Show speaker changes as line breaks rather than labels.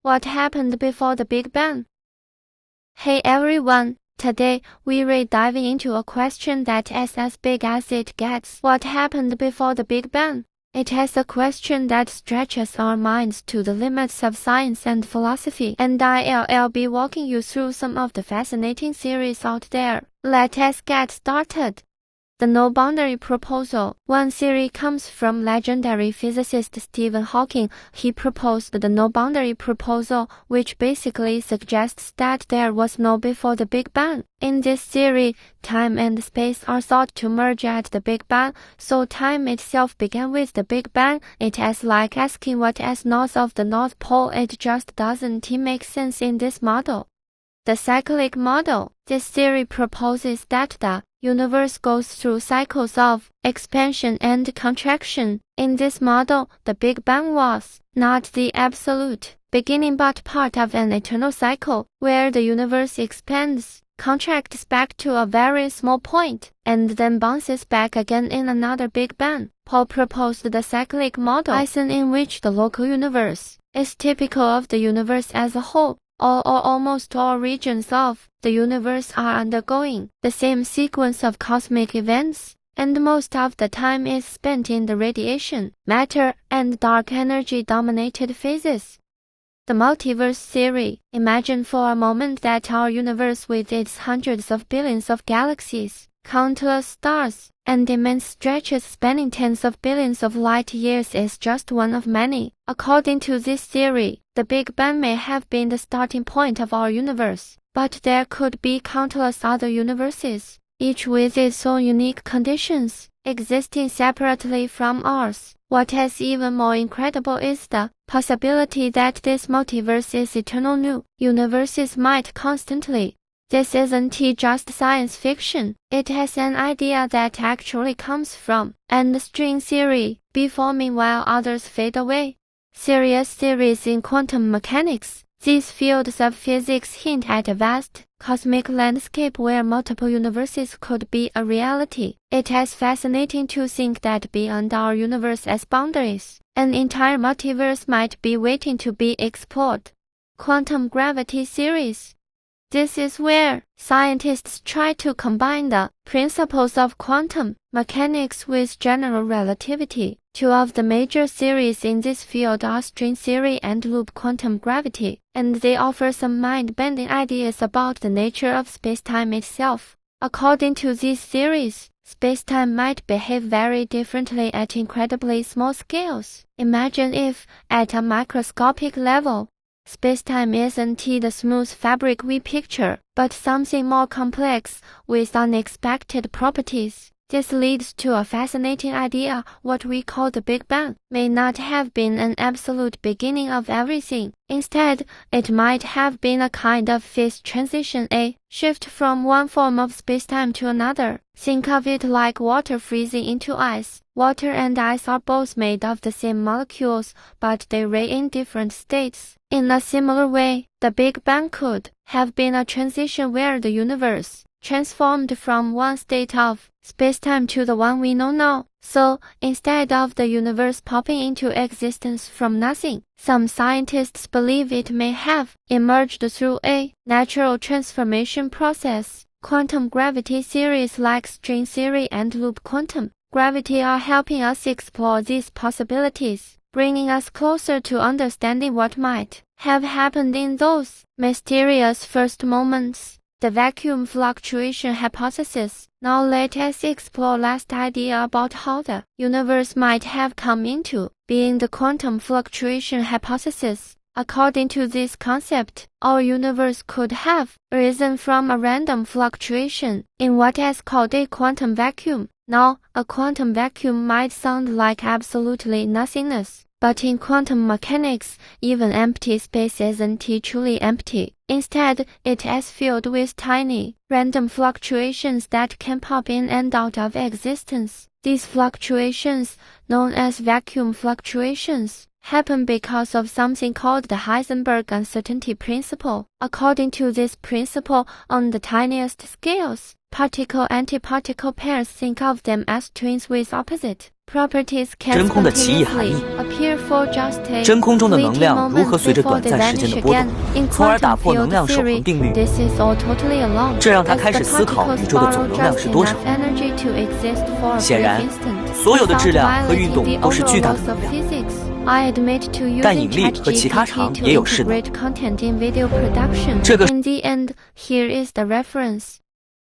What happened before the Big Bang? Hey everyone, today we're diving into a question that is as big as it gets. What happened before the Big Bang? It is a question that stretches our minds to the limits of science and philosophy, and I'll be walking you through some of the fascinating theories out there. Let us get started. The no-boundary proposal. One theory comes from legendary physicist Stephen Hawking. He proposed the no-boundary proposal, which basically suggests that there was no before the Big Bang. In this theory, time and space are thought to merge at the Big Bang, so time itself began with the Big Bang. It is like asking what is north of the North Pole. It just doesn't make sense in this model. The cyclic model. This theory proposes that the universe goes through cycles of expansion and contraction. In this model, the Big Bang was not the absolute beginning but part of an eternal cycle, where the universe expands, contracts back to a very small point, and then bounces back again in another Big Bang. Paul proposed the cyclic model, in which the local universe is typical of the universe as a whole. All or almost all regions of the universe are undergoing the same sequence of cosmic events, and most of the time is spent in the radiation, matter, and dark energy-dominated phases. The multiverse theory. Imagine for a moment that our universe with its hundreds of billions of galaxies, countless stars, and immense stretches spanning tens of billions of light years is just one of many. According to this theory, the Big Bang may have been the starting point of our universe, but there could be countless other universes, each with its own unique conditions, existing separately from ours. What is even more incredible is the possibility that this multiverse is eternal. New universes might constantly. This isn't just science fiction, it has an idea that actually comes from, and string theory, be forming while others fade away. Serious theories in quantum mechanics. These fields of physics hint at a vast, cosmic landscape where multiple universes could be a reality. It is fascinating to think that beyond our universe as boundaries, an entire multiverse might be waiting to be explored. Quantum gravity theories. This is where scientists try to combine the principles of quantum mechanics with general relativity. Two of the major theories in this field are string theory and loop quantum gravity, and they offer some mind-bending ideas about the nature of spacetime itself. According to these theories, spacetime might behave very differently at incredibly small scales. Imagine if, at a microscopic level, spacetime isn't the smooth fabric we picture, but something more complex, with unexpected properties. This leads to a fascinating idea. What we call the Big Bang may not have been an absolute beginning of everything. Instead, it might have been a kind of phase transition, a shift from one form of spacetime to another. Think of it like water freezing into ice. Water and ice are both made of the same molecules, but they ray in different states. In a similar way, the Big Bang could have been a transition where the universe transformed from one state of spacetime to the one we know now. So, instead of the universe popping into existence from nothing, some scientists believe it may have emerged through a natural transformation process. Quantum gravity theories like string theory and loop quantum gravity are helping us explore these possibilities, bringing us closer to understanding what might have happened in those mysterious first moments. The vacuum fluctuation hypothesis. Now let us explore last idea about how the universe might have come into being, the quantum fluctuation hypothesis. According to this concept, our universe could have arisen from a random fluctuation in what is called a quantum vacuum. Now, a quantum vacuum might sound like absolutely nothingness, but in quantum mechanics, even empty space isn't truly empty. Instead, it is filled with tiny, random fluctuations that can pop in and out of existence. These fluctuations, known as vacuum fluctuations, happen because of something called the Heisenberg uncertainty principle. According to this principle, on the tiniest scales, particle-antiparticle pairs think of them as twins with opposite properties can spontaneously appear for just a
真空中的能量
fleeting
如何随着
moment
短暂时间的波
before
动，
they vanish again. In
从而打
quantum
破能
field
量守恒
theory,
定律。
this is all totally alone.
这让他
As
开始
the
思考
particles
宇宙的
borrow
总能量
just
是多少。
enough energy to exist for a
显
brief
然，
instant,
所有的
without
质量和运动
violating the
都是巨大的
overall
能
laws
量。
of physics. I admit to
但
using
引力和其他场
ChatGPT
也
to
有势能。
integrate content in video production.
这个
In the end, here is the reference.